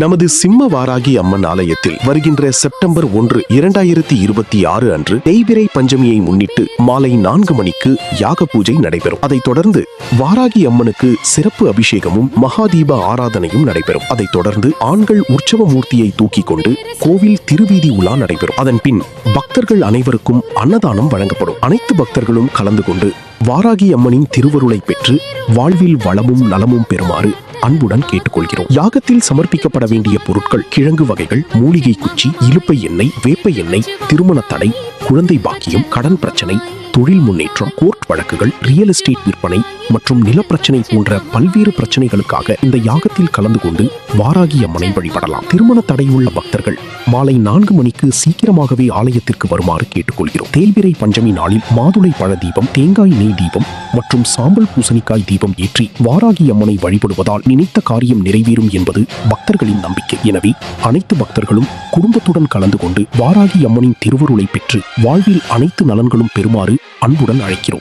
நமது சிம்ம வாராகி அம்மன் ஆலயத்தில் வருகின்ற செப்டம்பர் 1, 2026 அன்று தேய்பிறை பஞ்சமியை முன்னிட்டு மாலை 4 மணிக்கு யாக பூஜை நடைபெறும். அதைத் தொடர்ந்து வாராகி அம்மனுக்கு சிறப்பு அபிஷேகமும் மகாதீப ஆராதனையும் நடைபெறும். அதைத் தொடர்ந்து ஆண்கள் உற்சவ மூர்த்தியை தூக்கிக் கொண்டு கோவில் திருவீதி உலா நடைபெறும். அதன் பின் பக்தர்கள் அனைவருக்கும் அன்னதானம் வழங்கப்படும். அனைத்து பக்தர்களும் கலந்து கொண்டு வாராகி அம்மனின் திருவருளை பெற்று வாழ்வில் வளமும் நலமும் பெறுமாறு அன்புடன் கேட்டுக்கொள்கிறோம். யாகத்தில் சமர்ப்பிக்கப்பட வேண்டிய பொருட்கள் கிழங்கு வகைகள், மூலிகை குச்சி, இலுப்பை எண்ணெய், வேப்ப எண்ணெய், திருமண தடை, குழந்தை பாக்கியம், கடன் பிரச்சனை, தொழில் முன்னேற்றம், கோர்ட் வழக்குகள், ரியல் எஸ்டேட் விற்பனை மற்றும் நிலப்பிரச்சனை போன்ற பல்வேறு பிரச்சனைகளுக்காக இந்த யாகத்தில் கலந்து கொண்டு வாராகி அம்மனை வழிபடலாம். திருமண தடையுள்ள பக்தர்கள் மாலை 4 மணிக்கு சீக்கிரமாகவே ஆலயத்திற்கு வருமாறு கேட்டுக்கொள்கிறோம். தேய்பிறை பஞ்சமி நாளில் மாதுளை பழ தீபம், தேங்காய் நெய் தீபம் மற்றும் சாம்பல் பூசணிக்காய் தீபம் ஏற்றி வாராகி அம்மனை வழிபடுவதால் நினைத்த காரியம் நிறைவேறும் என்பது பக்தர்களின் நம்பிக்கை. எனவே அனைத்து பக்தர்களும் குடும்பத்துடன் கலந்து கொண்டு வாராகி அம்மனின் திருவருளை பெற்று வாழ்வில் அனைத்து நலன்களும் பெறுமாறு அன்புடன் அழைக்கிறோம்.